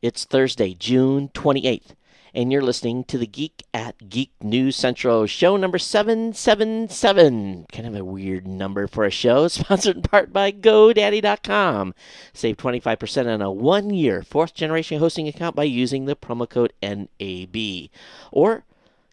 It's Thursday, June 28th, and you're listening to the Geek at Geek News Central, show number 777. Kind of a weird number for a show, sponsored in part by GoDaddy.com. Save 25% on a one-year fourth-generation hosting account by using the promo code NAB. Or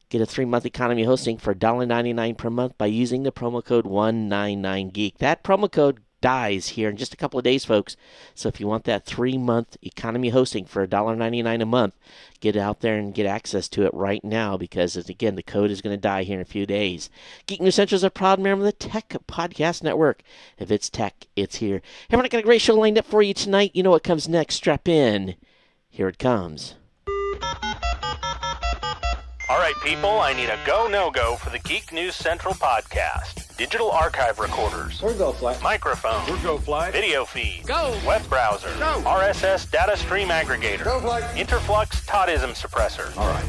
get a 3-month economy hosting for $1.99 per month by using the promo code 199Geek. That promo code dies here in just a couple of days, folks. So if you want that 3-month economy hosting for $1.99 a month, get out there and get access to it right now because, again, the code is going to die here in a few days. Geek News Central is a proud member of the Tech Podcast Network. If it's tech, it's here. Everyone, I got a great show lined up for you tonight. You know what comes next. Strap in. Here it comes. All right, people, I need a go, no-go for the Geek News Central podcast. Digital archive recorders. We're go fly. Microphone. We're go fly. Video feed. Go. Web browser. Go. RSS data stream aggregator. Go fly. Interflux Toddism suppressor. All right,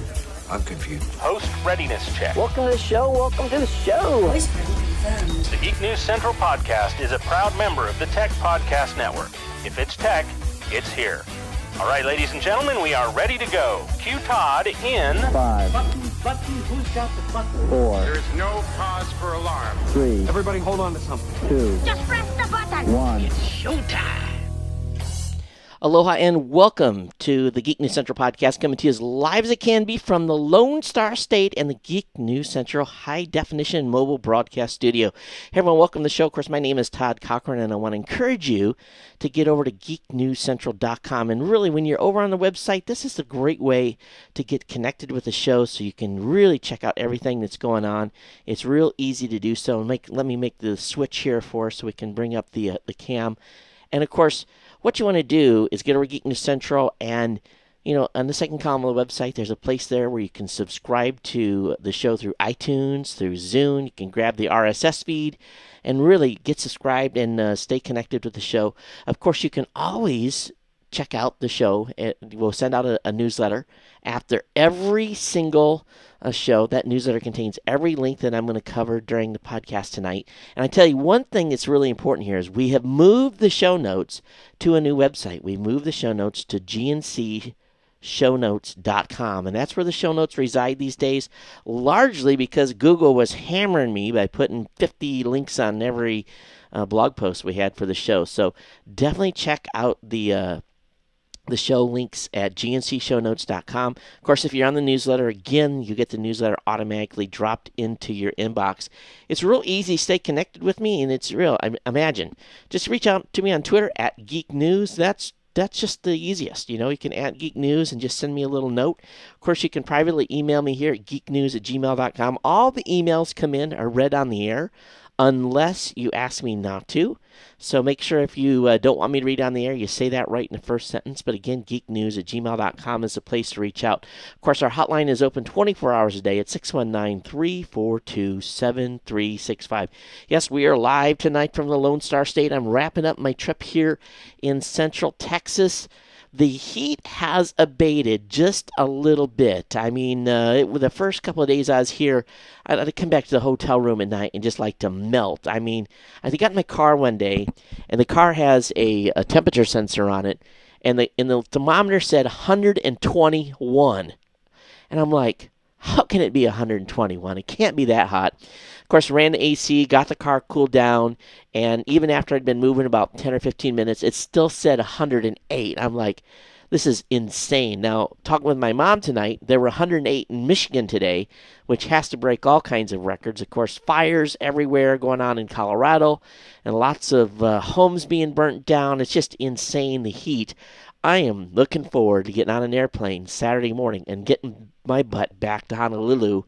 I'm confused. Host readiness check. Welcome to the show. Welcome to the show. Voice ready confirmed. The Geek News Central podcast is a proud member of the Tech Podcast Network. If it's tech, it's here. All right, ladies and gentlemen, we are ready to go. Cue Todd in 5, Button, who's got the button? 4, There is no cause for alarm. 3, Everybody hold on to something. 2, Just press the button. 1. Aloha and welcome to the Geek News Central podcast, coming to you as live as it can be from the Lone Star State and the Geek News Central High Definition Mobile Broadcast Studio. Hey everyone, welcome to the show. Of course, my name is Todd Cochran, and I want to encourage you to get over to geeknewscentral.com. And really, when you're over on the website, this is a great way to get connected with the show so you can really check out everything that's going on. It's real easy to do so. Let me make the switch here for us so we can bring up the cam. And of course, what you want to do is get over to Geek News Central, and on the second column of the website, there's a place there where you can subscribe to the show through iTunes, through Zune. You can grab the RSS feed and really get subscribed and stay connected with the show. Of course, you can always check out the show. We'll send out a newsletter after every single show. That newsletter contains every link that I'm going to cover during the podcast tonight. And I tell you, one thing that's really important here is we have moved the show notes to a new website. We moved the show notes to GNCShowNotes.com, and that's where the show notes reside these days, largely because Google was hammering me by putting 50 links on every blog post we had for the show. So definitely check out the show links at GNCShowNotes.com. Of course, if you're on the newsletter, again, you get the newsletter automatically dropped into your inbox. It's real easy. Stay connected with me, and it's real. Imagine. Just reach out to me on Twitter at Geek News. That's just the easiest. You can add Geek News and just send me a little note. Of course, you can privately email me here at geeknews@gmail.com. All the emails come in are read on the air unless you ask me not to. So make sure if you don't want me to read on the air, you say that right in the first sentence. But again, geeknews@gmail.com is the place to reach out. Of course, our hotline is open 24 hours a day at 619-342-7365. Yes, we are live tonight from the Lone Star State. I'm wrapping up my trip here in Central Texas. The heat has abated just a little bit. I mean, the first couple of days I was here, I'd come back to the hotel room at night and just like to melt. I mean, I got in my car one day, and the car has a temperature sensor on it, and the thermometer said 121. And I'm like, how can it be 121? It can't be that hot. Of course, ran the AC, got the car cooled down, and even after I'd been moving about 10 or 15 minutes, it still said 108. I'm like, this is insane. Now, talking with my mom tonight, there were 108 in Michigan today, which has to break all kinds of records. Of course, fires everywhere going on in Colorado, and lots of homes being burnt down. It's just insane, the heat. I am looking forward to getting on an airplane Saturday morning and getting my butt back to Honolulu,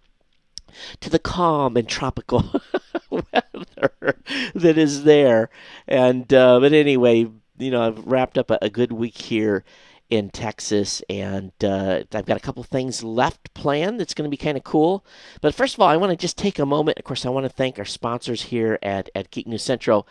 to the calm and tropical weather that is there. And but anyway, I've wrapped up a good week here in Texas, and I've got a couple things left planned that's going to be kind of cool. But first of all, I want to just take a moment. Of course, I want to thank our sponsors here at Geek News Central.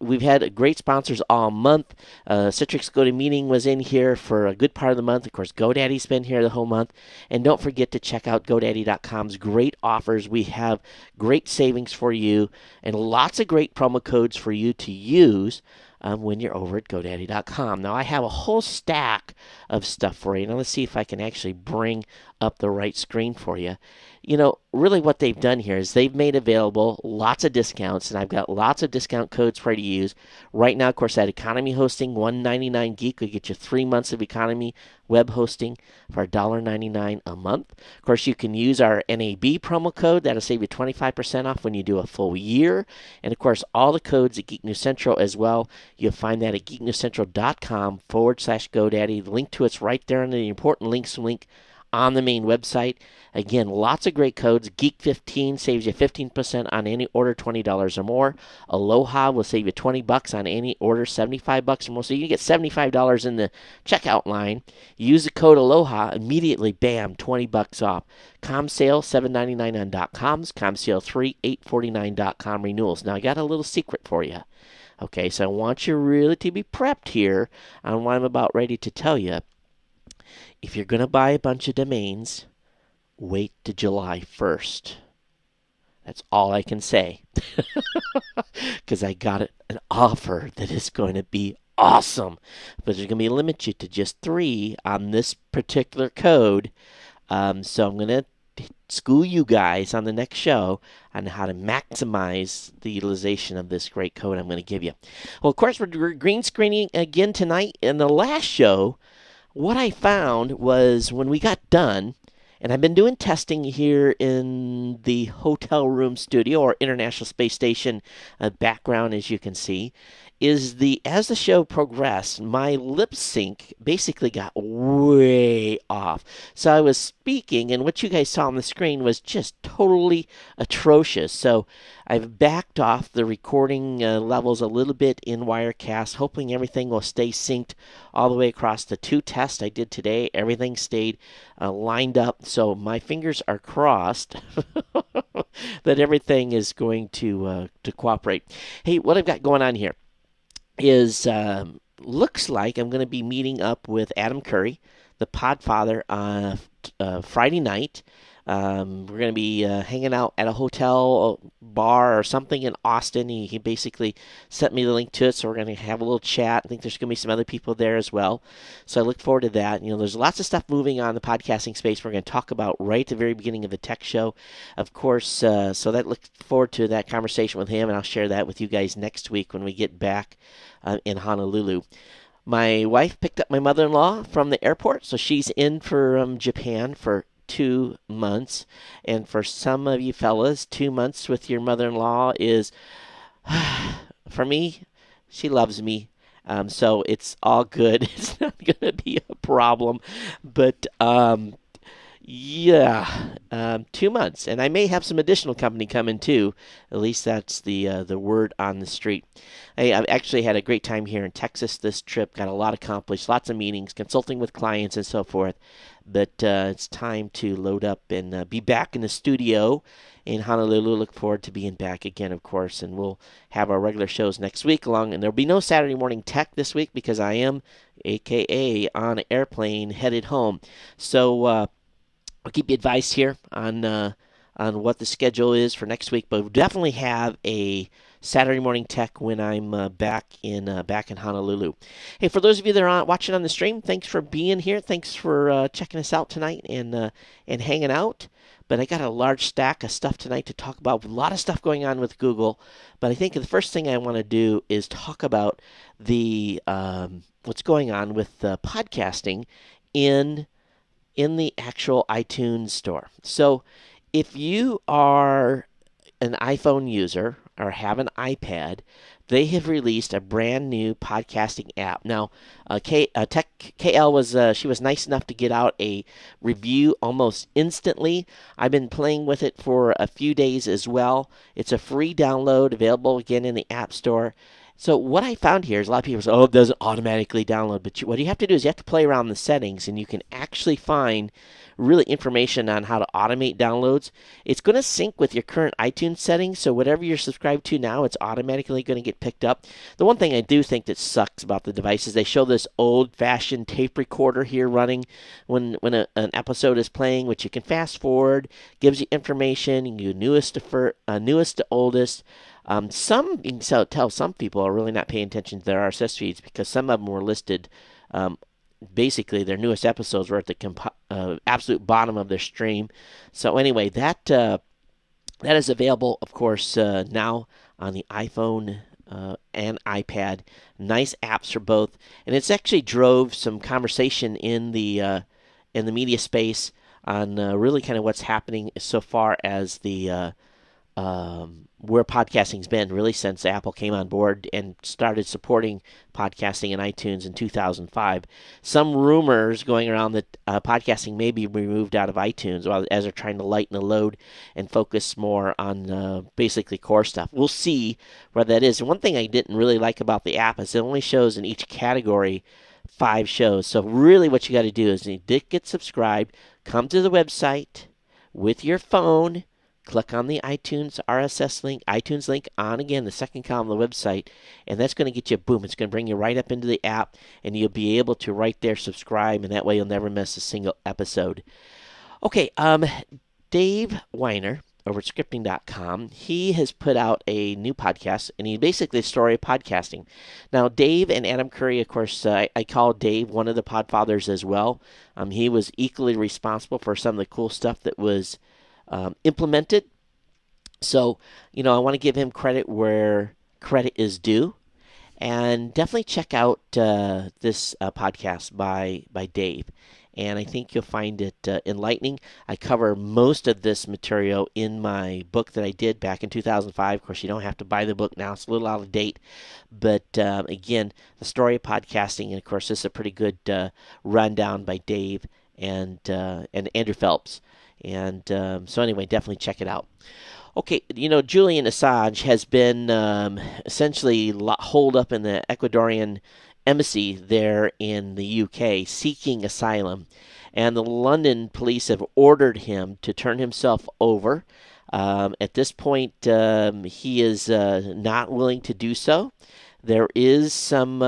We've had great sponsors all month. Citrix GoToMeeting was in here for a good part of the month. Of course, GoDaddy's been here the whole month. And don't forget to check out GoDaddy.com's great offers. We have great savings for you and lots of great promo codes for you to use. when you're over at GoDaddy.com. Now, I have a whole stack of stuff for you. Now, let's see if I can actually bring up the right screen for you. You know, really what they've done here is they've made available lots of discounts, and I've got lots of discount codes for you to use. Right now, of course, that economy hosting, $1.99 geek, will get you 3 months of economy web hosting for $1.99 a month. Of course, you can use our NAB promo code. That'll save you 25% off when you do a full year. And, of course, all the codes at Geek News Central as well. You'll find that at geeknewscentral.com/GoDaddy. The link to it's right there in the important links link on the main website. Again, lots of great codes. Geek15 saves you 15% on any order $20 or more. Aloha will save you $20 on any order $75 or more. So you can get $75 in the checkout line. Use the code Aloha, immediately, bam, $20 off. ComSale, $7.99 on .coms. ComSale 3, $8.49.com renewals. Now, I got a little secret for you. Okay, so I want you really to be prepped here on what I'm about ready to tell you. If you're going to buy a bunch of domains, wait to July 1st. That's all I can say. Because I got an offer that is going to be awesome. But there's going to be a limit to just 3 on this particular code. So I'm going to school you guys on the next show on how to maximize the utilization of this great code I'm going to give you. Well, of course, we're green screening again tonight. In the last show, what I found was when we got done, and I've been doing testing here in the hotel room studio or International Space Station background, as you can see, is as the show progressed, my lip sync basically got way off. So I was speaking, and what you guys saw on the screen was just totally atrocious. So I've backed off the recording levels a little bit in Wirecast, hoping everything will stay synced all the way across the 2 tests I did today. Everything stayed lined up, so my fingers are crossed that everything is going to cooperate. Hey, what I've got going on here is looks like I'm going to be meeting up with Adam Curry, the Podfather, on Friday night. We're going to be hanging out at a hotel bar or something in Austin. He basically sent me the link to it, so we're going to have a little chat. I think there's going to be some other people there as well. So I look forward to that. You know, there's lots of stuff moving on in the podcasting space we're going to talk about right at the very beginning of the tech show. Of course, so that look forward to that conversation with him, and I'll share that with you guys next week when we get back in Honolulu. My wife picked up my mother-in-law from the airport, so she's in for Japan for 2 months. And for some of you fellas, 2 months with your mother-in-law is, for me, she loves me. So it's all good. It's not going to be a problem. But, yeah, 2 months. And I may have some additional company coming too. At least that's the word on the street. I've actually had a great time here in Texas this trip. Got a lot accomplished, lots of meetings, consulting with clients and so forth. But it's time to load up and be back in the studio in Honolulu. Look forward to being back again, of course. And we'll have our regular shows next week along. And there'll be no Saturday morning tech this week because I am, a.k.a. on an airplane headed home. So I'll keep you advised here on what the schedule is for next week. But we'll definitely have a Saturday morning tech when I'm back in Honolulu. Hey, for those of you that are watching on the stream, thanks for being here. Thanks for checking us out tonight and hanging out. But I got a large stack of stuff tonight to talk about. A lot of stuff going on with Google. But I think the first thing I want to do is talk about the what's going on with podcasting in the actual iTunes store. So if you are an iPhone user or have an iPad, they have released a brand new podcasting app. Now, KL was nice enough to get out a review almost instantly. I've been playing with it for a few days as well. It's a free download available again in the App Store. So what I found here is a lot of people say, oh, it doesn't automatically download. But what you have to do is you have to play around the settings, and you can actually find really information on how to automate downloads. It's going to sync with your current iTunes settings, so whatever you're subscribed to now, it's automatically going to get picked up. The one thing I do think that sucks about the device is they show this old-fashioned tape recorder here running when an episode is playing, which you can fast forward, gives you information, you newest to oldest. Some you can tell some people are really not paying attention to their RSS feeds because some of them were listed. Basically, their newest episodes were at the absolute bottom of their stream. So anyway, that is available, of course, now on the iPhone and iPad. Nice apps for both, and it's actually drove some conversation in the media space on really kind of what's happening so far as the where podcasting's been really since Apple came on board and started supporting podcasting in iTunes in 2005. Some rumors going around that podcasting may be removed out of iTunes as they're trying to lighten the load and focus more on basically core stuff. We'll see where that is. And one thing I didn't really like about the app is it only shows in each category 5 shows. So really what you got to do is you get subscribed, come to the website with your phone, click on the iTunes RSS link, iTunes link on again, the second column of the website, and that's going to get you, boom, it's going to bring you right up into the app, and you'll be able to right there subscribe, and that way you'll never miss a single episode. Okay, Dave Winer over at scripting.com, he has put out a new podcast, and he's basically the story of podcasting. Now, Dave and Adam Curry, of course, I call Dave one of the podfathers as well. He was equally responsible for some of the cool stuff that was implemented. So, I want to give him credit where credit is due. And definitely check out this podcast by Dave. And I think you'll find it enlightening. I cover most of this material in my book that I did back in 2005. Of course, you don't have to buy the book now. It's a little out of date. But again, the story of podcasting. And, of course, this is a pretty good rundown by Dave and Andrew Phelps. And so anyway, definitely check it out. Okay, Julian Assange has been essentially holed up in the Ecuadorian embassy there in the UK seeking asylum. And the London police have ordered him to turn himself over. At this point, he is not willing to do so. There is some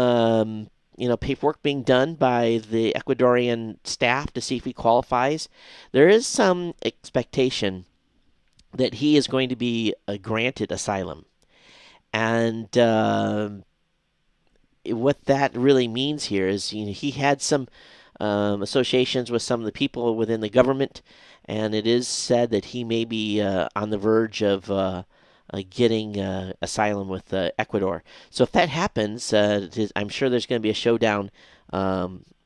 paperwork being done by the Ecuadorian staff to see if he qualifies. There is some expectation that he is going to be granted asylum. And what that really means here is he had some associations with some of the people within the government, and it is said that he may be on the verge of getting asylum with Ecuador. So if that happens, I'm sure there's going to be a showdown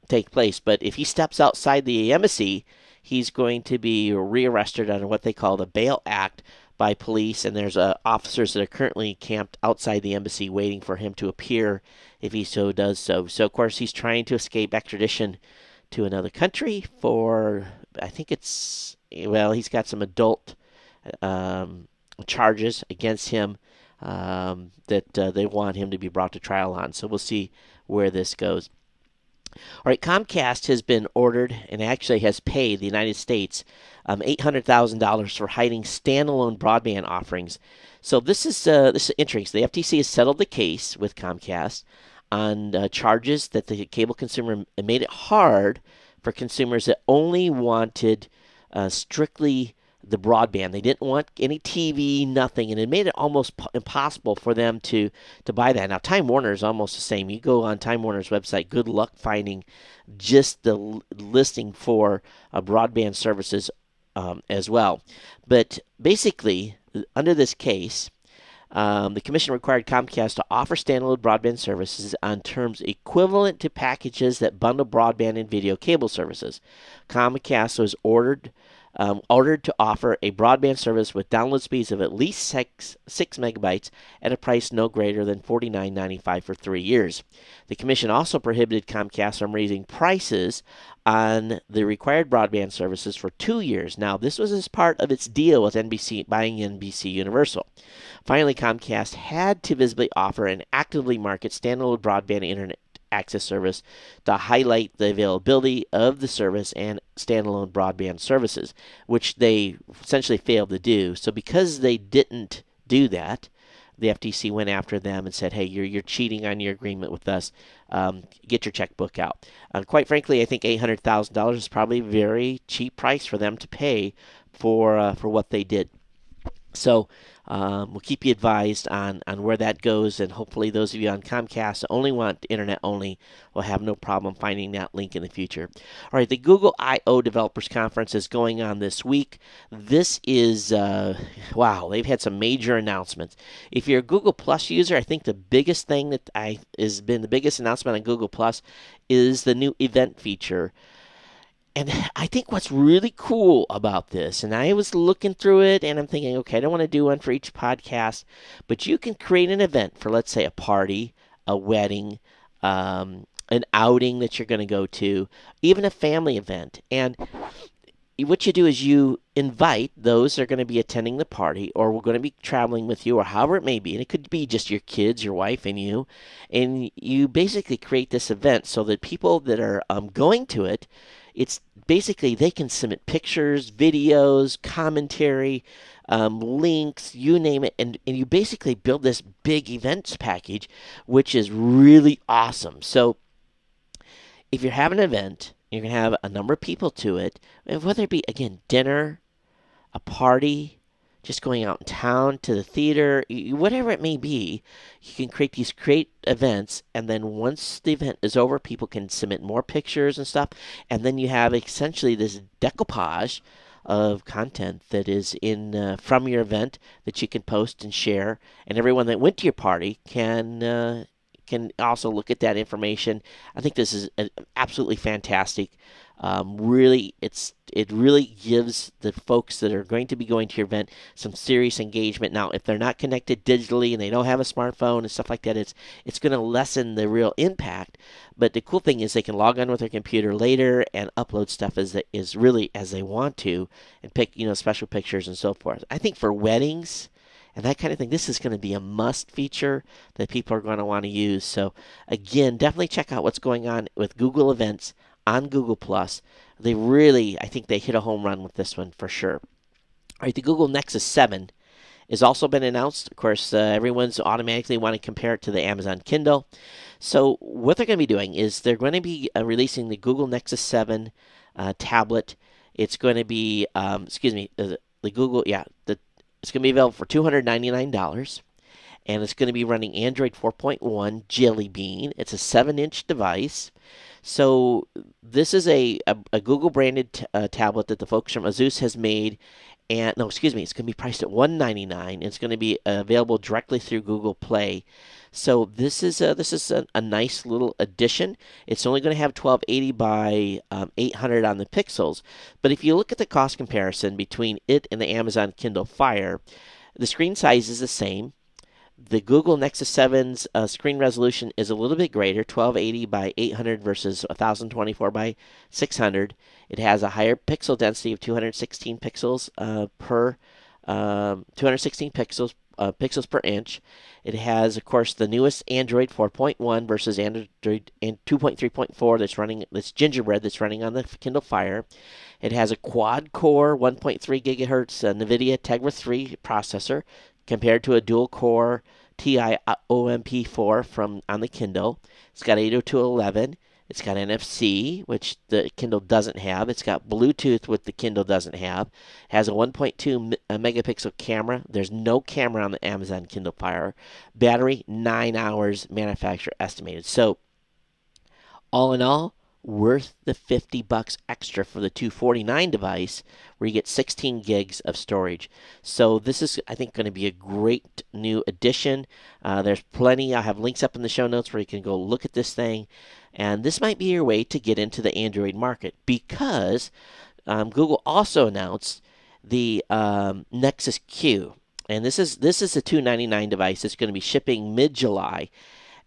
take place. But if he steps outside the embassy, he's going to be rearrested under what they call the Bail Act by police, and there's officers that are currently camped outside the embassy waiting for him to appear if he so does so. So, of course, he's trying to escape extradition to another country for, I think he's got some adult charges against him that they want him to be brought to trial on. So we'll see where this goes. All right, Comcast has been ordered and actually has paid the United States $800,000 for hiding standalone broadband offerings. So this is interesting. The FTC has settled the case with Comcast on charges that the cable consumer made it hard for consumers that only wanted strictly the broadband. They didn't want any TV, nothing, and it made it almost impossible for them to buy that. Now, Time Warner is almost the same. You go on Time Warner's website, good luck finding just the listing for broadband services as well. But basically, under this case, the commission required Comcast to offer standalone broadband services on terms equivalent to packages that bundle broadband and video cable services. Comcast was ordered to offer a broadband service with download speeds of at least 6 megabytes at a price no greater than $49.95 for 3 years. The commission also prohibited Comcast from raising prices on the required broadband services for 2 years. Now, this was as part of its deal with NBC, buying NBC Universal. Finally, Comcast had to visibly offer and actively market standalone broadband internet access service to highlight the availability of the service and standalone broadband services, which they essentially failed to do. So because they didn't do that, the FTC went after them and said, hey, you're cheating on your agreement with us. Get your checkbook out. Quite frankly, I think $800,000 is probably a very cheap price for them to pay for what they did. So We'll keep you advised on where that goes, and hopefully those of you on Comcast that only want internet only will have no problem finding that link in the future. All right, the Google I/O Developers Conference is going on this week. This is, wow, they've had some major announcements. If you're a Google Plus user, I think the biggest thing that has been the biggest announcement on Google Plus is the new event feature. And I think what's really cool about this, and I was looking through it and I'm thinking, okay, I don't want to do one for each podcast, but you can create an event for, let's say, a party, a wedding, an outing that you're going to go to, even a family event. And what you do is you invite those that are going to be attending the party or we're going to be traveling with you or however it may be. And it could be just your kids, your wife, and you. And you basically create this event so that people that are going to it, it's basically they can submit pictures, videos, commentary, links, you name it, and you basically build this big events package, which is really awesome. So if you're having an event, you're going to have a number of people to it, whether it be, again, dinner, a party, just going out in town to the theater, whatever it may be, you can create these great events, and then once the event is over, people can submit more pictures and stuff, and then you have essentially this decoupage of content that is in from your event that you can post and share, and everyone that went to your party can also look at that information. I think this is absolutely fantastic. It really gives the folks that are going to be going to your event some serious engagement. Now, if they're not connected digitally and they don't have a smartphone and stuff like that, it's going to lessen the real impact. But the cool thing is they can log on with their computer later and upload stuff as really as they want to, and pick special pictures and so forth. I think for weddings and that kind of thing, this is going to be a must feature that people are going to want to use. So again, definitely check out what's going on with Google Events on Google+. I think they hit a home run with this one for sure. All right, the Google Nexus 7 has also been announced. Of course, everyone's automatically want to compare it to the Amazon Kindle. So what they're going to be doing is they're going to be releasing the Google Nexus 7 tablet. It's going to be, it's going to be available for $299. And it's going to be running Android 4.1 Jelly Bean. It's a 7-inch device. So this is a Google-branded tablet that the folks from Asus has made. It's going to be priced at $199. It's going to be available directly through Google Play. So this is a nice little addition. It's only going to have 1280 by 800 on the pixels. But if you look at the cost comparison between it and the Amazon Kindle Fire, the screen size is the same. The Google Nexus 7's screen resolution is a little bit greater, 1280 by 800 versus 1024 by 600. It has a higher pixel density of 216 pixels pixels per inch. It has, of course, the newest Android 4.1 versus Android 2.3.4 that's Gingerbread that's running on the Kindle Fire. It has a quad-core 1.3 gigahertz NVIDIA Tegra 3 processor, compared to a dual-core TI OMP4 on the Kindle. It's got 802.11. It's got NFC, which the Kindle doesn't have. It's got Bluetooth, which the Kindle doesn't have. It has a 1.2 megapixel camera. There's no camera on the Amazon Kindle Fire. Battery, 9 hours, manufacturer estimated. So, all in all, worth the $50 extra for the $249 device, where you get 16 gigs of storage. So this is, I think, going to be a great new addition. There's plenty. I have links up in the show notes where you can go look at this thing. And this might be your way to get into the Android market, because Google also announced the Nexus Q. And this is a $299 device. It's going to be shipping mid-July.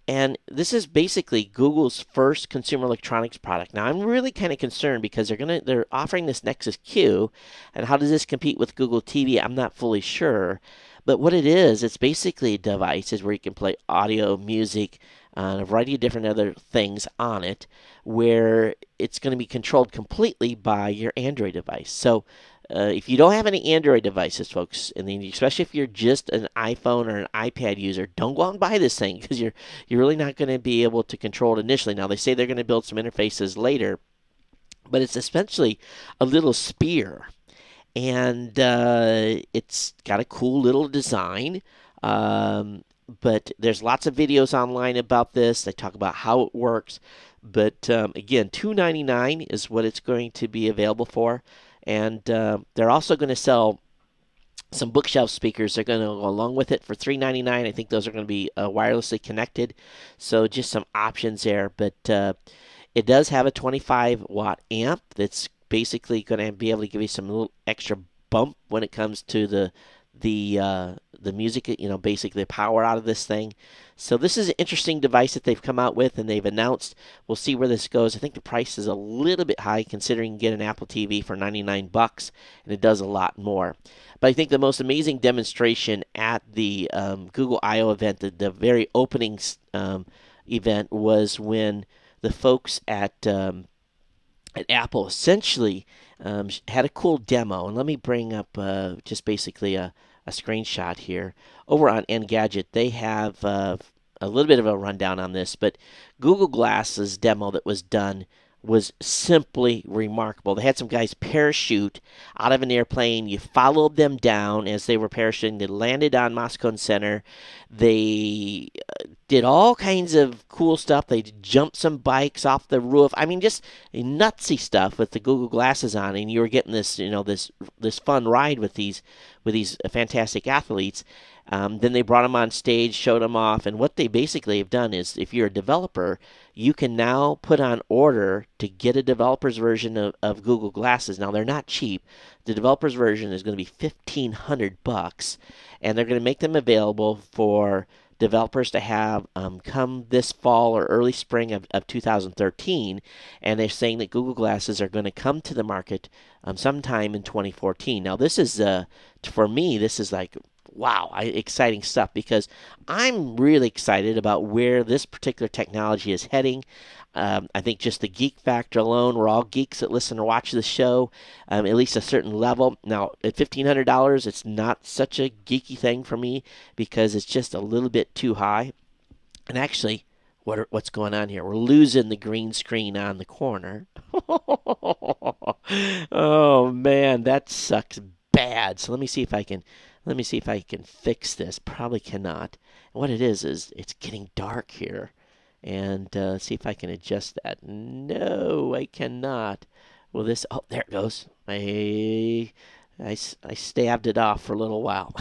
And this is basically Google's first consumer electronics product. Now, I'm really kind of concerned because they're offering this Nexus Q, and how does this compete with Google TV? I'm not fully sure. But what it is, it's basically a device where you can play audio, music, a variety of different other things on it, where it's going to be controlled completely by your Android device. So if you don't have any Android devices, folks, and then especially if you're just an iPhone or an iPad user, don't go out and buy this thing, because you're really not going to be able to control it initially. Now, they say they're going to build some interfaces later, but it's essentially a little spear. and it's got a cool little design. But there's lots of videos online about this. They talk about how it works. But again, $299 is what it's going to be available for. And they're also going to sell some bookshelf speakers. They're going to go along with it for $399. I think those are going to be wirelessly connected. So just some options there. But it does have a 25-watt amp that's basically going to be able to give you some little extra bump when it comes to the music, basically the power out of this thing. So this is an interesting device that they've come out with and they've announced. We'll see where this goes. I think the price is a little bit high considering you get an Apple TV for $99 and it does a lot more. But I think the most amazing demonstration at the Google I/O event, the very opening event, was when the folks at Apple essentially had a cool demo. And let me bring up just basically a screenshot here. Over on Engadget, they have a little bit of a rundown on this, but Google Glass's demo that was done was simply remarkable. They had some guys parachute out of an airplane. You followed them down as they were parachuting. They landed on Moscone Center. They did all kinds of cool stuff. They jumped some bikes off the roof. I mean, just nutsy stuff with the Google glasses on, and you were getting this, this fun ride with these fantastic athletes. Then they brought them on stage, showed them off, and what they basically have done is, if you're a developer, you can now put on order to get a developer's version of Google Glasses. Now, they're not cheap. The developer's version is going to be $1,500, and they're going to make them available for developers to have come this fall or early spring of 2013, and they're saying that Google Glasses are going to come to the market sometime in 2014. Now, this is, for me, this is like, wow, exciting stuff, because I'm really excited about where this particular technology is heading. I think just the geek factor alone, we're all geeks that listen or watch the show, at least a certain level. Now, at $1,500, it's not such a geeky thing for me because it's just a little bit too high. And actually, what's going on here? We're losing the green screen on the corner. Oh, man, that sucks bad. So let me see if I can fix this. Probably cannot. And what it is it's getting dark here. And see if I can adjust that. No, I cannot. Well, this, oh, there it goes. I stabbed it off for a little while.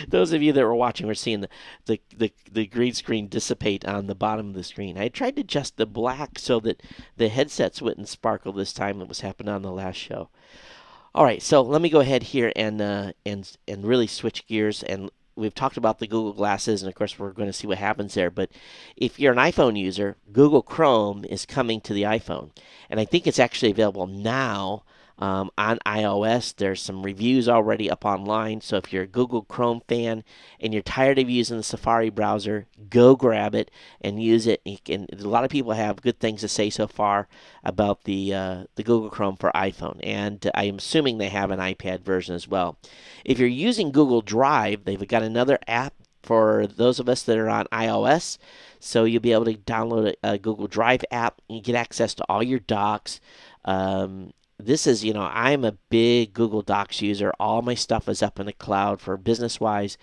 Those of you that were watching were seeing the green screen dissipate on the bottom of the screen. I tried to adjust the black so that the headsets wouldn't sparkle this time. That was happening on the last show. All right, so let me go ahead here and really switch gears. And we've talked about the Google Glasses, and of course we're going to see what happens there. But if you're an iPhone user, Google Chrome is coming to the iPhone, and I think it's actually available now on iOS. There's some reviews already up online, so if you're a Google Chrome fan and you're tired of using the Safari browser, go grab it and use it. A lot of people have good things to say so far about the Google Chrome for iPhone, and I'm assuming they have an iPad version as well. If you're using Google Drive, they've got another app for those of us that are on iOS, so you'll be able to download a Google Drive app and get access to all your docs. This is, I'm a big Google Docs user. All my stuff is up in the cloud for business-wise,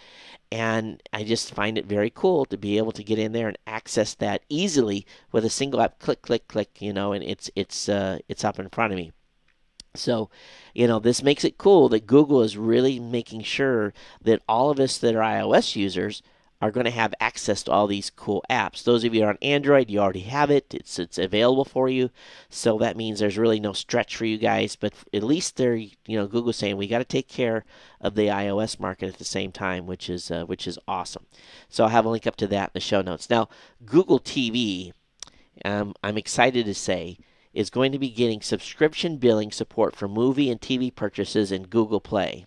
and I just find it very cool to be able to get in there and access that easily with a single app. Click, click, click, and it's up in front of me. So, this makes it cool that Google is really making sure that all of us that are iOS users are going to have access to all these cool apps. Those of you on Android, you already have it. It's available for you. So that means there's really no stretch for you guys. But at least they're, Google's saying we got to take care of the iOS market at the same time, which is awesome. So I'll have a link up to that in the show notes. Now, Google TV, I'm excited to say, is going to be getting subscription billing support for movie and TV purchases in Google Play.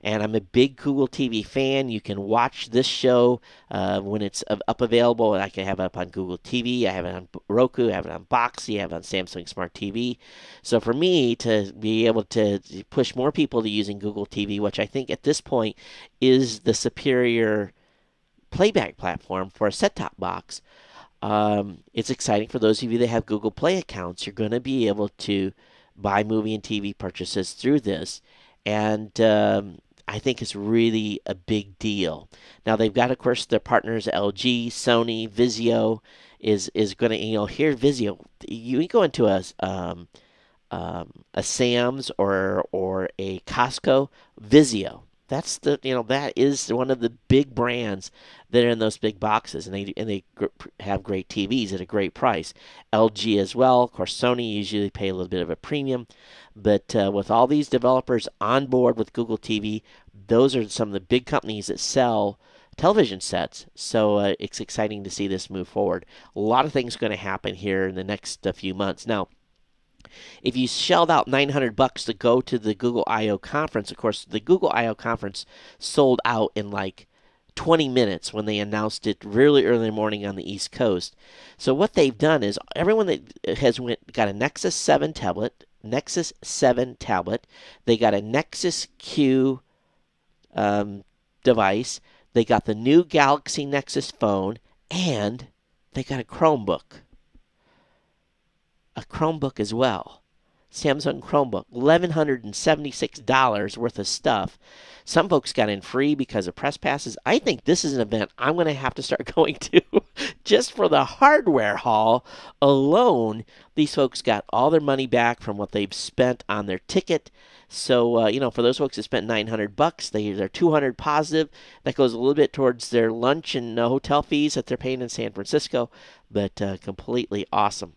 And I'm a big Google TV fan. You can watch this show when it's up available. I can have it up on Google TV. I have it on Roku. I have it on Boxee. I have it on Samsung Smart TV. So for me to be able to push more people to using Google TV, which I think at this point is the superior playback platform for a set-top box, it's exciting for those of you that have Google Play accounts. You're going to be able to buy movie and TV purchases through this, and I think it's really a big deal. Now they've got, of course, their partners LG, Sony, Vizio is going to, here Vizio, you go into a Sam's or a Costco, Vizio. That's that is one of the big brands that are in those big boxes, and they have great TVs at a great price. LG as well, of course. Sony usually pay a little bit of a premium, but with all these developers on board with Google TV, those are some of the big companies that sell television sets. So it's exciting to see this move forward. A lot of things going to happen here in the next few months. Now, if you shelled out $900 to go to the Google I/O conference, of course, the Google I/O conference sold out in like 20 minutes when they announced it really early in the morning on the East Coast. So what they've done is everyone that has got a Nexus 7 tablet, they got a Nexus Q device, they got the new Galaxy Nexus phone, and they got a Chromebook. A Chromebook as well. Samsung Chromebook, $1,176 worth of stuff. Some folks got in free because of press passes. I think this is an event I'm going to have to start going to just for the hardware haul alone. These folks got all their money back from what they've spent on their ticket. So, for those folks that spent $900, they're $200 positive. That goes a little bit towards their lunch and hotel fees that they're paying in San Francisco, but completely awesome.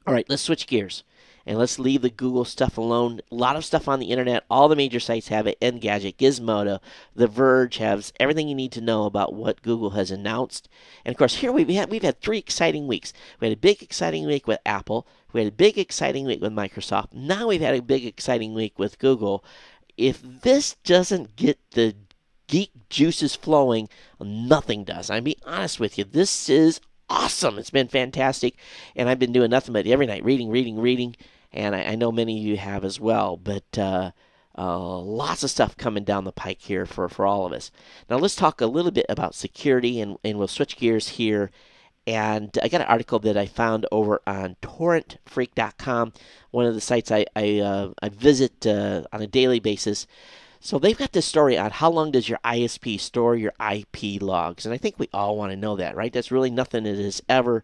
All right, let's switch gears and let's leave the Google stuff alone. A lot of stuff on the internet. All the major sites have it. Engadget, Gizmodo, The Verge has everything you need to know about what Google has announced. And of course, here we've had 3 exciting weeks. We had a big exciting week with Apple. We had a big exciting week with Microsoft. Now we've had a big exciting week with Google. If this doesn't get the geek juices flowing, nothing does. I'll be honest with you. This is awesome. It's been fantastic, and I've been doing nothing but every night reading, and I know many of you have as well, but lots of stuff coming down the pike here for all of us. Now let's talk a little bit about security, and we'll switch gears here, and I got an article that I found over on torrentfreak.com, one of the sites I visit on a daily basis. So they've got this story on how long does your ISP store your IP logs, and I think we all want to know that, right? That's really nothing that is ever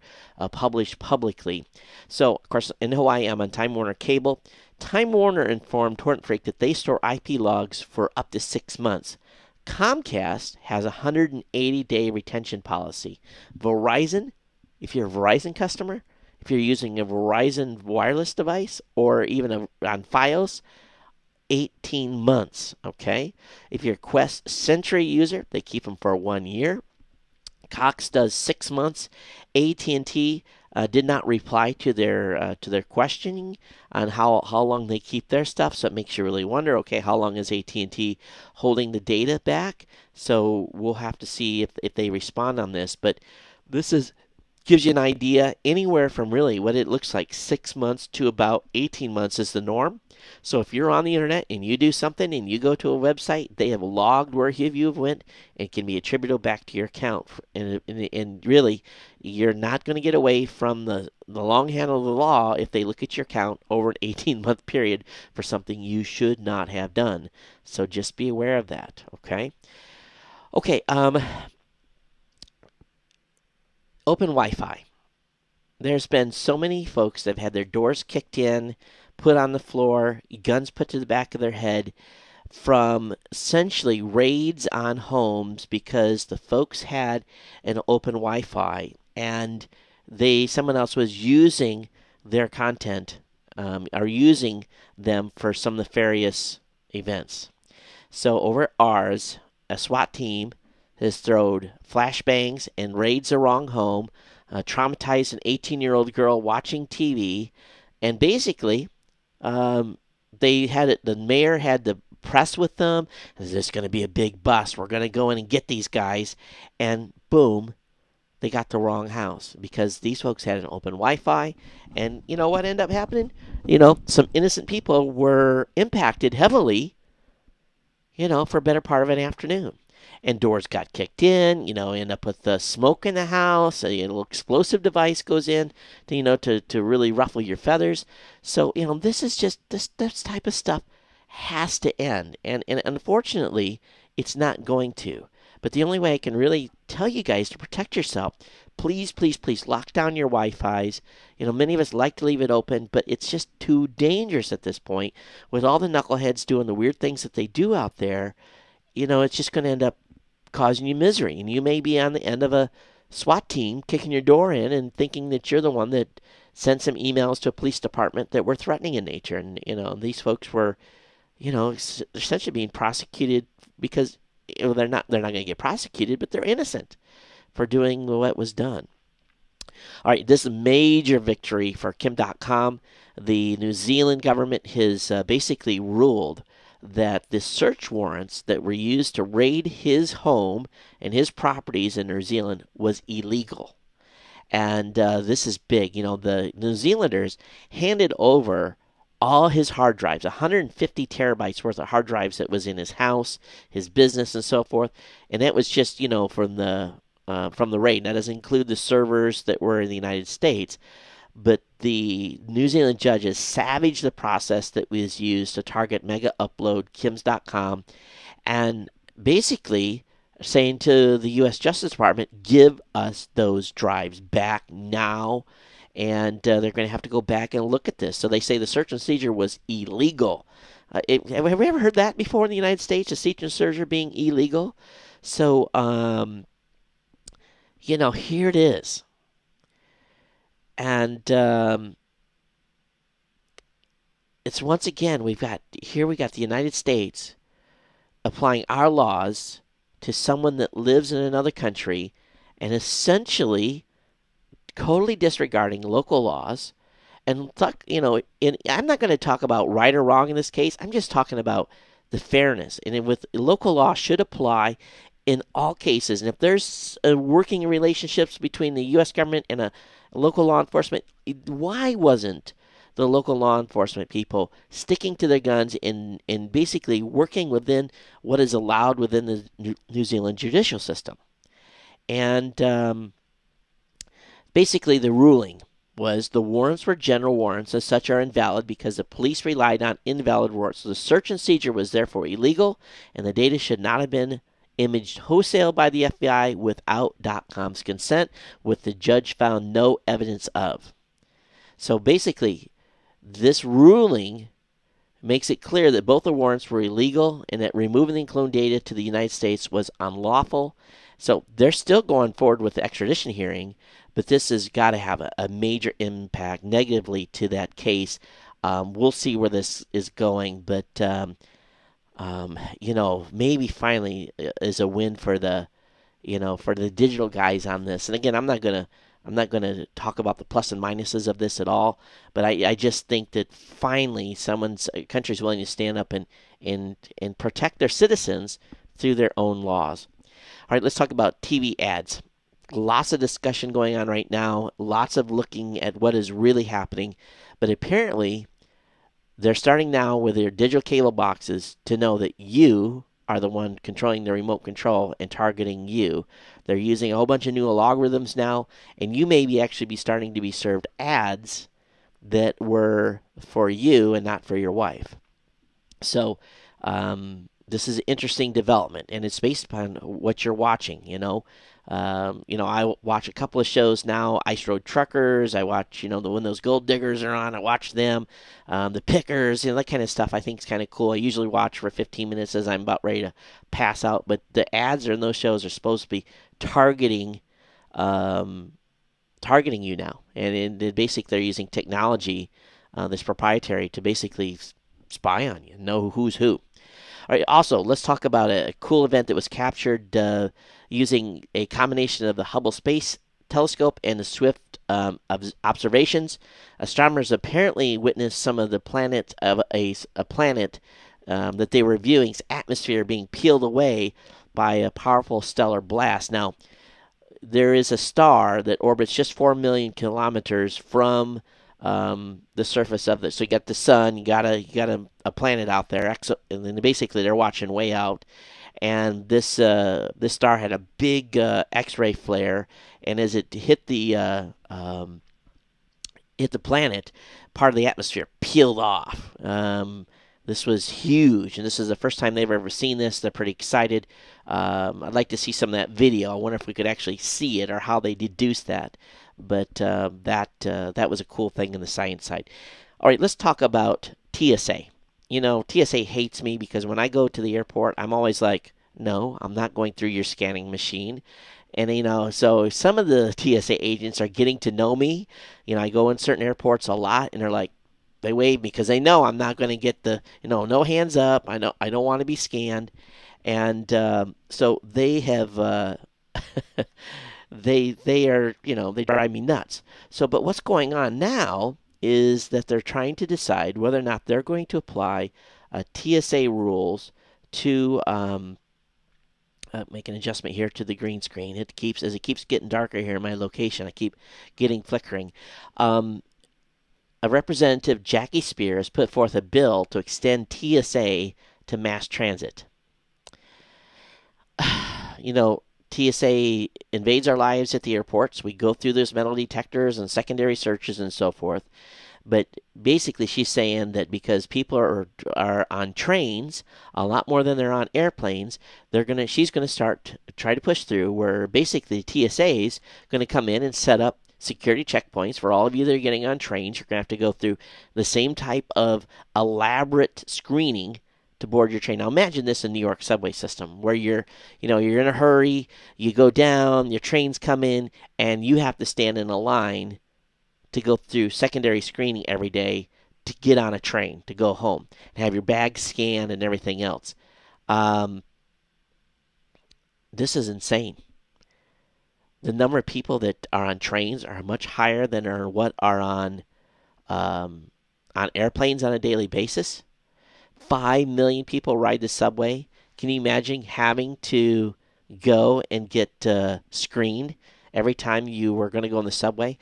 published publicly. So, of course, in Hawaii, I'm on Time Warner Cable. Time Warner informed Torrent Freak that they store IP logs for up to 6 months. Comcast has a 180-day retention policy. Verizon, if you're a Verizon customer, if you're using a Verizon wireless device or even on Fios, 18 months, okay? If you're a Quest Century user, they keep them for 1 year. Cox does 6 months. AT&T did not reply to their questioning on how long they keep their stuff, so it makes you really wonder, okay, how long is AT&T holding the data back? So we'll have to see if they respond on this, but this gives you an idea. Anywhere from really what it looks like 6 months to about 18 months is the norm. So if you're on the internet and you do something and you go to a website, they have logged where you went and can be attributable back to your account. And really, you're not going to get away from the long handle of the law if they look at your account over an 18-month period for something you should not have done. So just be aware of that, okay? Okay, Open Wi-Fi. There's been so many folks that have had their doors kicked in, put on the floor, guns put to the back of their head from essentially raids on homes because the folks had an open Wi-Fi and someone else was using their content or using them for some nefarious events. So over at ours, a SWAT team has thrown flashbangs and raids the wrong home, traumatized an 18-year-old girl watching TV, and basically the mayor had the press with them. Is this going to be a big bust? We're going to go in and get these guys, and boom, they got the wrong house because these folks had an open Wi-Fi, and you know what ended up happening? Some innocent people were impacted heavily, for a better part of an afternoon. and doors got kicked in. End up with smoke in the house. A little explosive device goes in to really ruffle your feathers. So this is just this type of stuff has to end, and unfortunately, it's not going to. But the only way I can really tell you guys to protect yourself, please, please, please lock down your Wi-Fis. Many of us like to leave it open, but it's just too dangerous at this point with all the knuckleheads doing the weird things that they do out there. It's just going to end up causing you misery. And you may be on the end of a SWAT team kicking your door in and thinking that you're the one that sent some emails to a police department that were threatening in nature. And, these folks were, essentially being prosecuted because they're not going to get prosecuted, but they're innocent for doing what was done. All right, this is a major victory for Kim Dotcom. The New Zealand government has basically ruled that the search warrants that were used to raid his home and his properties in New Zealand was illegal. And this is big. The New Zealanders handed over all his hard drives, 150 terabytes worth of hard drives that was in his house, his business, and so forth. And that was just, from the raid. That doesn't include the servers that were in the United States. But the New Zealand judges savaged the process that was used to target Mega Upload, Kims.com, and basically saying to the U.S. Justice Department, give us those drives back now. And they're going to have to go back and look at this. So they say the search and seizure was illegal. Have we ever heard that before in the United States, a search and seizure being illegal? So, here it is. And it's once again, we got the United States applying our laws to someone that lives in another country and essentially totally disregarding local laws. And I'm not going to talk about right or wrong in this case. I'm just talking about the fairness. And with local law should apply in all cases. And if there's working relationships between the U.S. government and a local law enforcement, why wasn't the local law enforcement people sticking to their guns and basically working within what is allowed within the New Zealand judicial system? And basically, the ruling was the warrants were general warrants, as such are invalid because the police relied on invalid warrants. So the search and seizure was therefore illegal, and the data should not have been imaged wholesale by the FBI without Dotcom's consent, which the judge found no evidence of. So basically, this ruling makes it clear that both the warrants were illegal and that removing the cloned data to the United States was unlawful. So they're still going forward with the extradition hearing, but this has got to have a major impact negatively to that case. We'll see where this is going, but maybe finally is a win for the digital guys on this. And again, I'm not gonna talk about the plus and minuses of this at all, but I just think that finally country's willing to stand up and protect their citizens through their own laws. All right, let's talk about TV ads. Lots of discussion going on right now, lots of looking at what is really happening, but apparently they're starting now with their digital cable boxes to know that you are the one controlling the remote control and targeting you. They're using a whole bunch of new algorithms now, and you may actually be starting to be served ads that were for you and not for your wife. So this is an interesting development, and it's based upon what you're watching. I watch a couple of shows now. Ice Road Truckers. I watch, when those gold diggers are on, I watch them. The Pickers, that kind of stuff I think is kind of cool. I usually watch for 15 minutes as I'm about ready to pass out. But the ads in those shows are supposed to be targeting you now. And basically they're using technology that's proprietary to basically spy on you, know who's who. All right, also, let's talk about a cool event that was captured using a combination of the Hubble Space Telescope and the Swift observations. Astronomers apparently witnessed some of the planet of a planet that they were viewing's atmosphere being peeled away by a powerful stellar blast. Now, there is a star that orbits just 4 million kilometers from the surface of this. So you got the sun, you got a planet out there, and then basically they're watching way out, and this star had a big X-ray flare, and as it hit the planet, part of the atmosphere peeled off. This was huge, and this is the first time they've ever seen this. They're pretty excited. I'd like to see some of that video. I wonder if we could actually see it or how they deduced that. But that was a cool thing in the science side. All right, let's talk about TSA. You know, TSA hates me because when I go to the airport, I'm always like, no, I'm not going through your scanning machine. And, you know, so some of the TSA agents are getting to know me. You know, I go in certain airports a lot, and they're like, they wave me because they know I'm not going to get the, no hands up. I know I don't want to be scanned. And so they have, they are, they drive me nuts. So, but what's going on now is that they're trying to decide whether or not they're going to apply TSA rules to make an adjustment here to the green screen. As it keeps getting darker here in my location, I keep getting flickering. A representative, Jackie Spears, put forth a bill to extend TSA to mass transit. TSA invades our lives at the airports. We go through those metal detectors and secondary searches and so forth. But basically, she's saying that because people are on trains a lot more than they're on airplanes, she's gonna try to push through where basically TSA's going to come in and set up security checkpoints for all of you that are getting on trains. You're going to have to go through the same type of elaborate screening to board your train. Now imagine this in New York subway system where you're in a hurry, you go down, your trains come in, and you have to stand in a line to go through secondary screening every day to get on a train, to go home, and have your bag scanned and everything else. This is insane. The number of people that are on trains are much higher than what are on airplanes on a daily basis. 5 million people ride the subway. Can you imagine having to go and get screened every time you were going to go on the subway?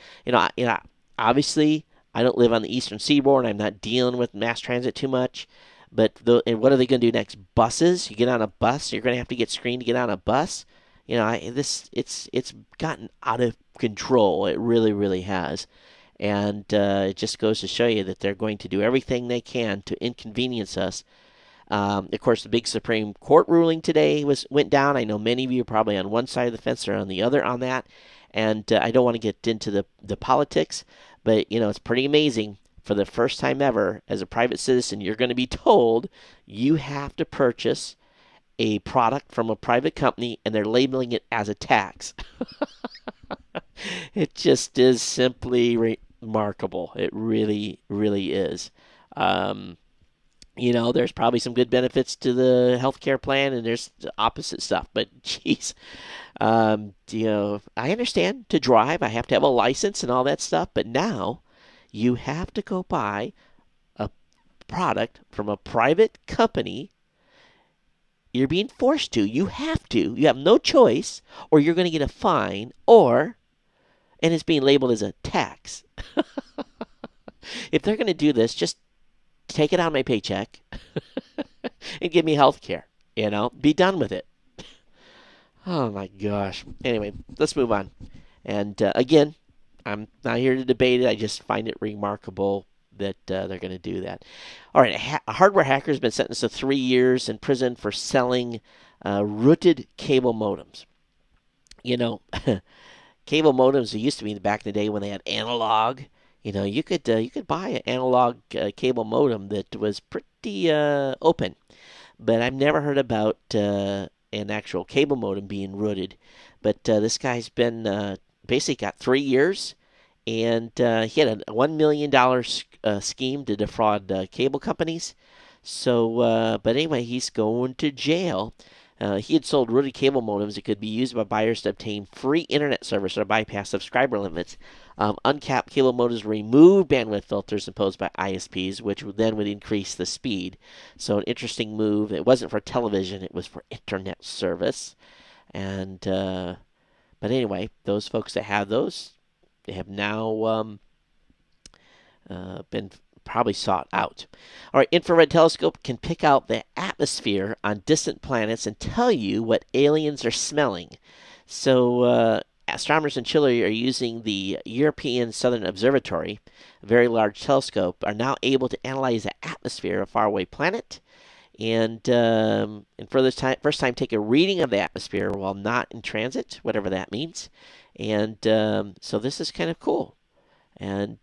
Obviously, I don't live on the Eastern Seaboard. I'm not dealing with mass transit too much. But and what are they going to do next? Buses? You get on a bus, you're going to have to get screened to get on a bus. It's gotten out of control. It really, really has. And it just goes to show you that they're going to do everything they can to inconvenience us. Of course, the big Supreme Court ruling today went down. I know many of you are probably on one side of the fence or on the other on that. And I don't want to get into the politics, but, it's pretty amazing. For the first time ever, as a private citizen, you're going to be told you have to purchase a product from a private company, and they're labeling it as a tax. It just is simply remarkable. It really, really is. There's probably some good benefits to the healthcare plan, and there's the opposite stuff. But, geez, I understand to drive, I have to have a license and all that stuff. But now you have to go buy a product from a private company. You're being forced to. You have to. You have no choice, or you're going to get a fine, and it's being labeled as a tax. If they're going to do this, just take it out of my paycheck and give me health care. Be done with it. Oh, my gosh. Anyway, let's move on. And again, I'm not here to debate it. I just find it remarkable that they're going to do that. All right, a hardware hacker has been sentenced to 3 years in prison for selling rooted cable modems. Cable modems, it used to be back in the day when they had analog. You could buy an analog cable modem that was pretty open, but I've never heard about an actual cable modem being rooted. But this guy's been basically got 3 years, and he had a $1 million scheme to defraud cable companies. So, but anyway, he's going to jail. He had sold rooted cable modems that could be used by buyers to obtain free internet service or bypass subscriber limits. Uncapped cable modems remove bandwidth filters imposed by ISPs, which would increase the speed. So an interesting move. It wasn't for television; it was for internet service. And but anyway, those folks that have those, they have now been probably sought out. All right, infrared telescope can pick out the atmosphere on distant planets and tell you what aliens are smelling. So astronomers in Chile are using the European Southern Observatory, a very large telescope, are now able to analyze the atmosphere of a faraway planet. And for this time, first time, take a reading of the atmosphere while not in transit, whatever that means. And so this is kind of cool. And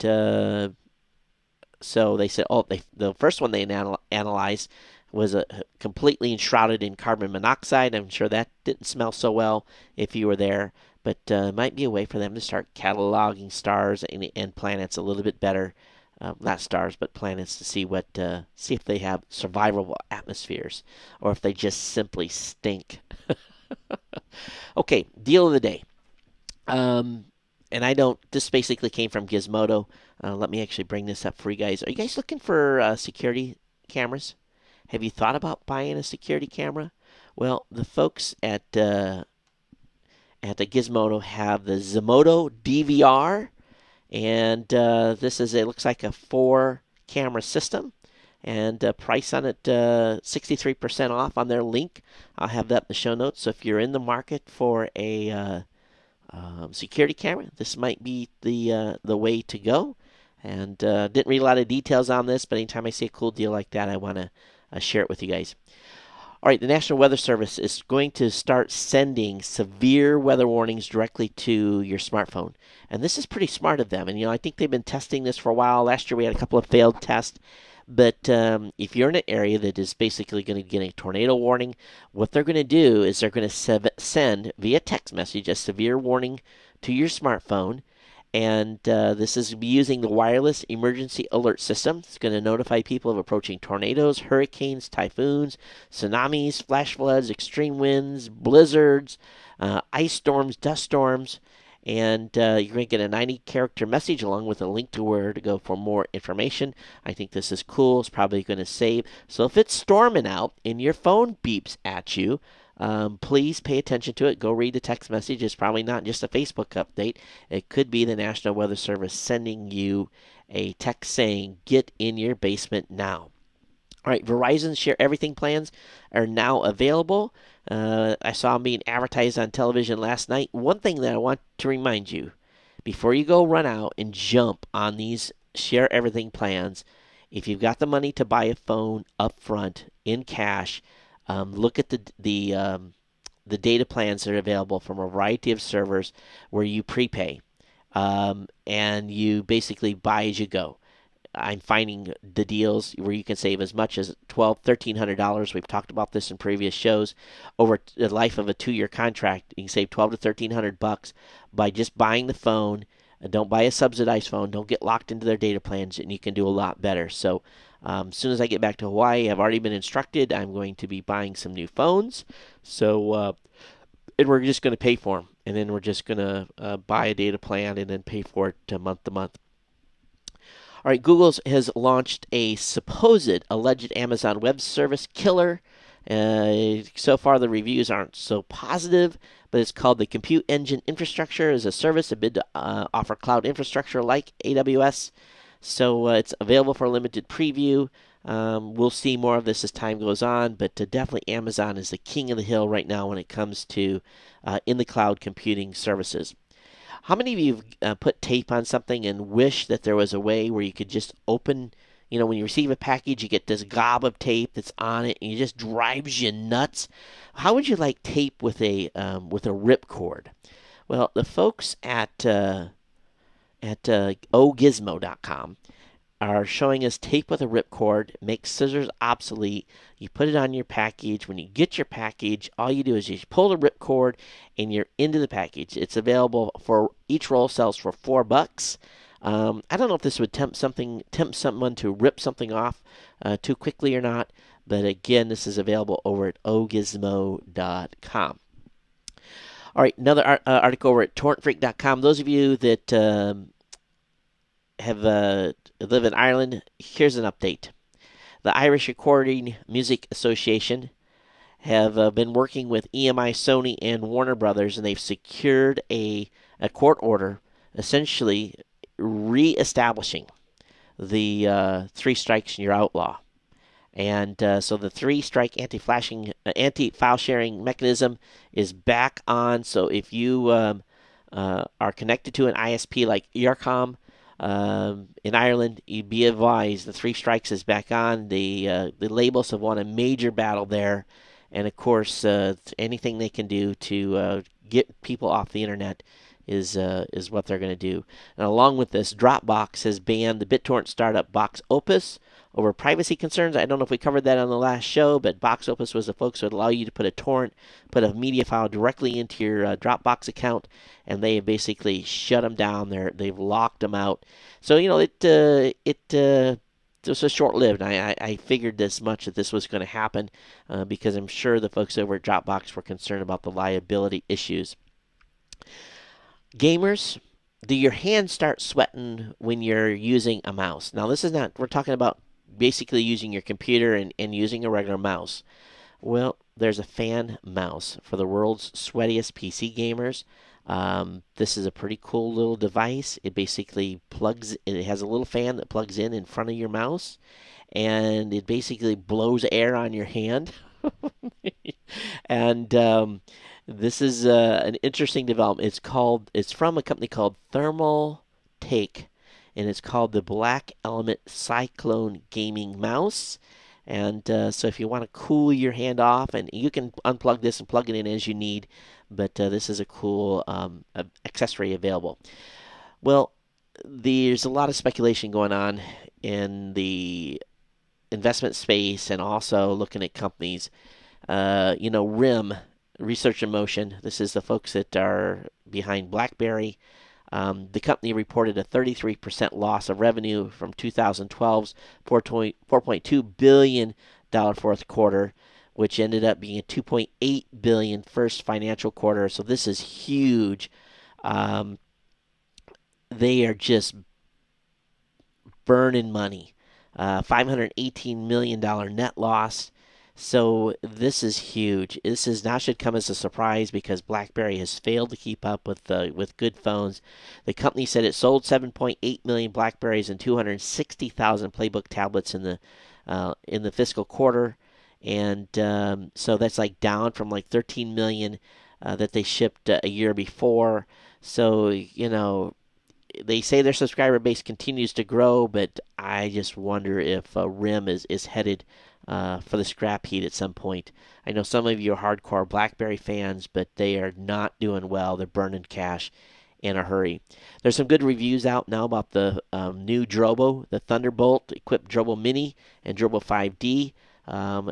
so they said, the first one they analyzed was completely enshrouded in carbon monoxide. I'm sure that didn't smell so well if you were there, but it might be a way for them to start cataloging stars and planets a little bit better. Not stars, but planets, to see if they have survivable atmospheres, or if they just simply stink. Okay, deal of the day. This basically came from Gizmodo. Let me actually bring this up for you guys. Are you guys looking for security cameras? Have you thought about buying a security camera? Well, the folks at the Gizmodo have the Zomodo DVR. And it looks like a 4-camera system, and price on it 63% off on their link. I'll have that in the show notes. So if you're in the market for a security camera, this might be the way to go. And didn't read a lot of details on this, but anytime I see a cool deal like that, I want to share it with you guys. All right, the National Weather Service is going to start sending severe weather warnings directly to your smartphone. And this is pretty smart of them. And, I think they've been testing this for a while. Last year we had a couple of failed tests. But if you're in an area that is basically going to get a tornado warning, what they're going to do is they're going to send via text message a severe warning to your smartphone. And this is using the wireless emergency alert system. It's going to notify people of approaching tornadoes, hurricanes, typhoons, tsunamis, flash floods, extreme winds, blizzards, ice storms, dust storms. And you're going to get a 90-character message along with a link to where to go for more information. I think this is cool. It's probably going to save. So if it's storming out and your phone beeps at you, please pay attention to it. Go read the text message. It's probably not just a Facebook update. It could be the National Weather Service sending you a text saying, get in your basement now. All right, Verizon's Share Everything plans are now available. I saw them being advertised on television last night. One thing that I want to remind you, before you go run out and jump on these Share Everything plans, if you've got the money to buy a phone up front in cash, look at the data plans that are available from a variety of servers where you prepay, and you basically buy as you go. I'm finding the deals where you can save as much as $1,300. We've talked about this in previous shows. Over the life of a 2-year contract, you can save $1,200 to $1,300 by just buying the phone. Don't buy a subsidized phone. Don't get locked into their data plans, and you can do a lot better. So as soon as I get back to Hawaii, I've already been instructed I'm going to be buying some new phones. So and we're just going to pay for them, and then we're just going to buy a data plan and then pay for it month to month. All right, Google has launched a supposed alleged Amazon Web Service killer. So far, the reviews aren't so positive, but it's called the Compute Engine Infrastructure as a Service, a bid to offer cloud infrastructure like AWS. So it's available for a limited preview. We'll see more of this as time goes on, but definitely Amazon is the king of the hill right now when it comes to in the cloud computing services. How many of you have put tape on something and wish that there was a way where you could just open, when you receive a package, you get this gob of tape that's on it, and it just drives you nuts? How would you like tape with a ripcord? Well, the folks at ogizmo.com are showing us tape with a ripcord, makes scissors obsolete. You put it on your package. When you get your package, all you do is you pull the ripcord and you're into the package. It's available for each roll sells for $4. I don't know if this would tempt someone to rip something off too quickly or not, but again, this is available over at ogizmo.com. All right, another article over at torrentfreak.com. Those of you that live in Ireland, here's an update. The Irish Recording Music Association have been working with EMI, Sony, and Warner Brothers, and they've secured a court order essentially reestablishing the 3 strikes and you're outlaw. And so the 3-strike anti-file sharing mechanism is back on. So if you are connected to an ISP like Earcom in Ireland, you'd be advised the 3 strikes is back on. The labels have won a major battle there, and of course, anything they can do to get people off the internet is what they're going to do. And along with this, Dropbox has banned the BitTorrent startup Box Opus over privacy concerns. I don't know if we covered that on the last show, but Box Opus was the folks who would allow you to put a media file directly into your Dropbox account, and they have basically shut them down. They've locked them out. So it was short-lived. I figured this much that this was going to happen because I'm sure the folks over at Dropbox were concerned about the liability issues. Gamers, do your hands start sweating when you're using a mouse? Now, this is not, we're talking about basically using your computer and using a regular mouse. Well, there's a fan mouse for the world's sweatiest PC gamers. This is a pretty cool little device. It basically it has a little fan that plugs in front of your mouse, and it basically blows air on your hand. And this is an interesting development. It's from a company called Thermaltake, and it's called the Black Element Cyclone Gaming Mouse. And so if you want to cool your hand off, and you can unplug this and plug it in as you need, but this is a cool accessory available. Well, there's a lot of speculation going on in the investment space and also looking at companies. RIM, Research in Motion, this is the folks that are behind BlackBerry. The company reported a 33% loss of revenue from 2012's $4.2 billion fourth quarter, which ended up being a $2.8 billion first financial quarter. So this is huge. They are just burning money. $518 million net loss. So this is huge. This is not should come as a surprise because BlackBerry has failed to keep up with good phones. The company said it sold 7.8 million BlackBerries and 260,000 Playbook tablets in the fiscal quarter, and so that's like down from like 13 million that they shipped a year before. So they say their subscriber base continues to grow, but I just wonder if RIM is headed for the scrap heap at some point. I know some of you are hardcore BlackBerry fans, but they are not doing well. They're burning cash in a hurry. There's some good reviews out now about the new Drobo, the Thunderbolt equipped Drobo Mini and Drobo 5D.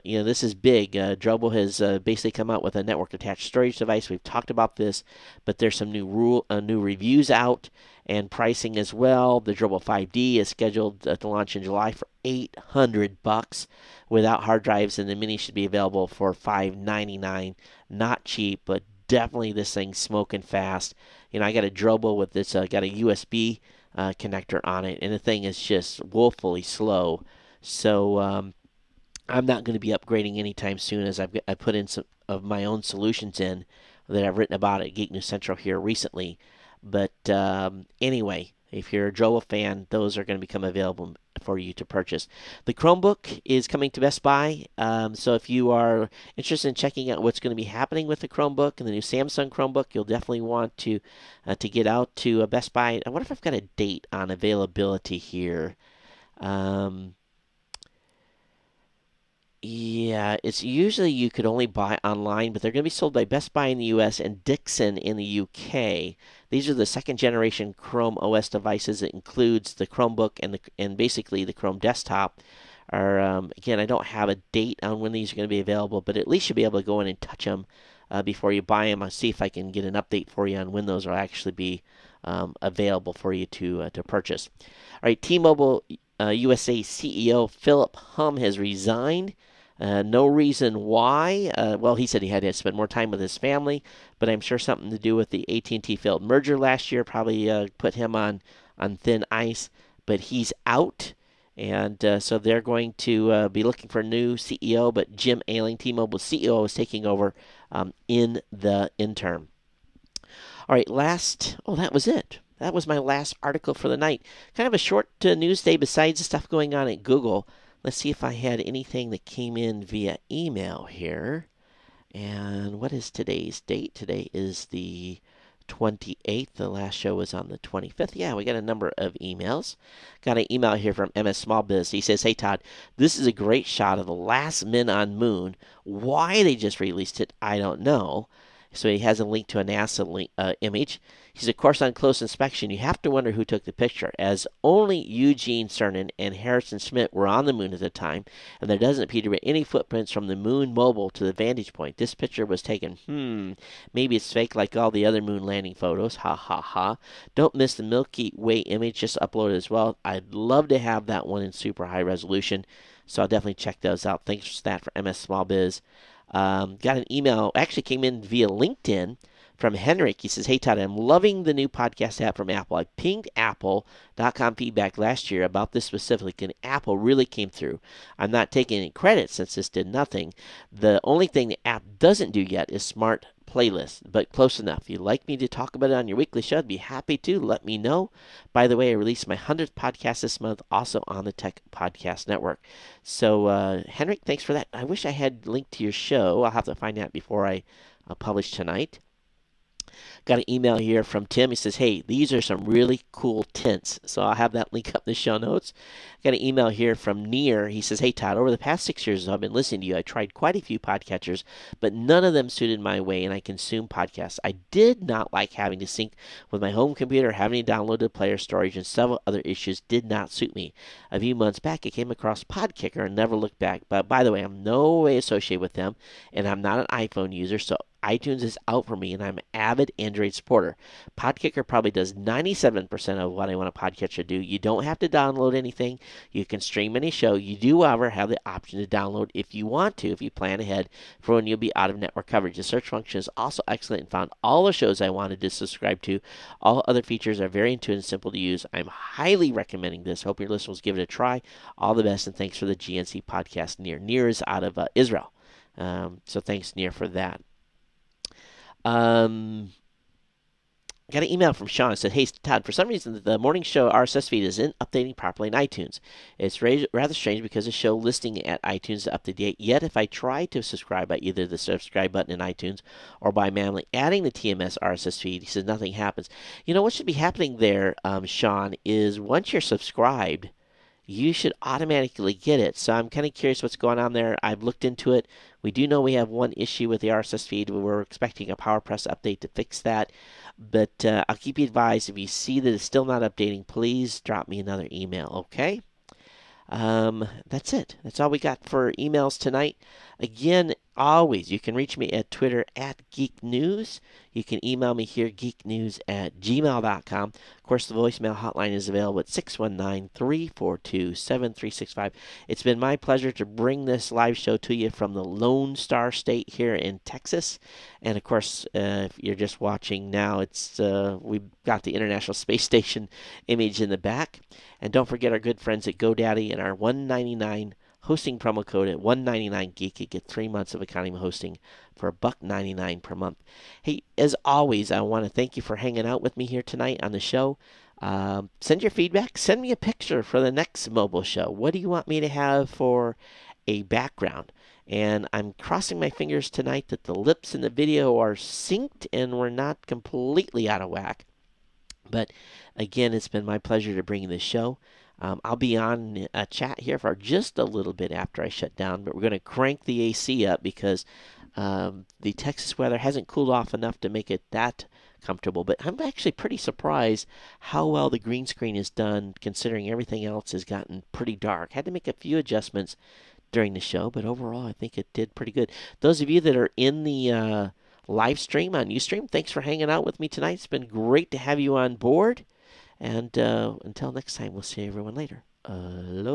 This is big. Drobo has basically come out with a network attached storage device. We've talked about this, but there's some new reviews out and pricing as well. The Drobo 5D is scheduled to launch in July for $800 without hard drives, and the Mini should be available for $599. Not cheap, but definitely this thing's smoking fast. I got a Drobo with this, got a USB connector on it, and the thing is just woefully slow. So I'm not going to be upgrading anytime soon, as I put in some of my own solutions in that I've written about at Geek News Central here recently. But anyway, if you're a Drobo fan, those are going to become available for you to purchase. The Chromebook is coming to Best Buy, so if you are interested in checking out what's going to be happening with the Chromebook and the new Samsung Chromebook, you'll definitely want to get out to Best Buy. I wonder if I've got a date on availability here. Yeah, it's usually you could only buy online, but they're going to be sold by Best Buy in the U.S. and Dixon in the U.K. These are the second generation Chrome OS devices. It includes the Chromebook and basically the Chrome desktop. Again, I don't have a date on when these are going to be available, but at least you'll be able to go in and touch them before you buy them. I'll see if I can get an update for you on when those will actually be available for you to purchase. All right, T-Mobile USA CEO Philip Hum has resigned. No reason why. Well, he said he had to spend more time with his family, but I'm sure something to do with the AT&T failed merger last year probably put him on thin ice. But he's out, and so they're going to be looking for a new CEO. But Jim Ailing, T-Mobile CEO, is taking over in the interim. All right, that was it. that was my last article for the night. Kind of a short news day besides the stuff going on at Google. Let's see if I had anything that came in via email here. And what is today's date? Today is the 28th. The last show was on the 25th. Yeah, we got a number of emails. Got an email here from MS Small Biz. He says, "Hey Todd, this is a great shot of the last men on moon. Why they just released it, I don't know." So he has a link to a NASA image. He says, "Of course, on close inspection, you have to wonder who took the picture, as only Eugene Cernan and Harrison Schmitt were on the moon at the time, and there doesn't appear to be any footprints from the moon mobile to the vantage point. This picture was taken, maybe it's fake like all the other moon landing photos. Ha ha ha. Don't miss the Milky Way image just uploaded as well. I'd love to have that one in super high resolution, so I'll definitely check those out. Thanks for that for MS Small Biz." Got an email, actually came in via LinkedIn from Henrik. He says, "Hey Todd, I'm loving the new podcast app from Apple. I pinged Apple.com feedback last year about this specifically, and Apple really came through. I'm not taking any credit since this did nothing. The only thing the app doesn't do yet is smart playlist, but close enough. If you'd like me to talk about it on your weekly show, I'd be happy to. Let me know. By the way, I released my 100th podcast this month, also on the Tech Podcast Network." So, Henrik, thanks for that. I wish I had linked to your show. I'll have to find that before I publish tonight. Got an email here from Tim. He says, "Hey, these are some really cool tints." So I'll have that link up in the show notes. Got an email here from Near. He says, "Hey, Todd, over the past 6 years I've been listening to you. I tried quite a few podcatchers, but none of them suited my way, and I consume podcasts. I did not like having to sync with my home computer, having to download the player storage, and several other issues did not suit me. A few months back, I came across Podkicker and never looked back. But by the way, I'm no way associated with them, and I'm not an iPhone user, so iTunes is out for me, and I'm an avid Android supporter. Podkicker probably does 97% of what I want a podcatcher to do. You don't have to download anything. You can stream any show. You do, however, have the option to download if you want to, if you plan ahead for when you'll be out of network coverage. The search function is also excellent and found all the shows I wanted to subscribe to. All other features are very intuitive and simple to use. I'm highly recommending this. Hope your listeners give it a try. All the best, and thanks for the GNC podcast, Near. Near is out of Israel. So thanks, Near, for that. Got an email from Sean. It said, "Hey, Todd, for some reason the morning show RSS feed isn't updating properly in iTunes. It's rather strange because the show listing at iTunes is up to date. Yet if I try to subscribe by either the subscribe button in iTunes or by manually adding the TMS RSS feed," he says, "nothing happens." You know what should be happening there, Sean, is once you're subscribed, you should automatically get it. So I'm kind of curious what's going on there. I've looked into it. We do know we have one issue with the RSS feed. We're expecting a PowerPress update to fix that. But I'll keep you advised. If you see that it's still not updating, please drop me another email, okay? That's it. That's all we got for emails tonight. Again, always, you can reach me at Twitter at Geek News. You can email me here, geeknews@gmail.com. Of course, the voicemail hotline is available at 619-342-7365. It's been my pleasure to bring this live show to you from the Lone Star State here in Texas. And, of course, if you're just watching now, it's we've got the International Space Station image in the back. And don't forget our good friends at GoDaddy and our $1.99 hosting promo code at $1.99geek. You get 3 months of accounting hosting for $1.99 per month. Hey, as always, I want to thank you for hanging out with me here tonight on the show. Send your feedback. Send me a picture for the next mobile show. What do you want me to have for a background? And I'm crossing my fingers tonight that the lips in the video are synced and we're not completely out of whack. But again, it's been my pleasure to bring you this show. I'll be on a chat here for just a little bit after I shut down, but we're going to crank the AC up because the Texas weather hasn't cooled off enough to make it that comfortable. But I'm actually pretty surprised how well the green screen is done, considering everything else has gotten pretty dark. Had to make a few adjustments during the show, but overall I think it did pretty good. Those of you that are in the live stream on Ustream, thanks for hanging out with me tonight. It's been great to have you on board. And until next time, we'll see everyone later. Aloha.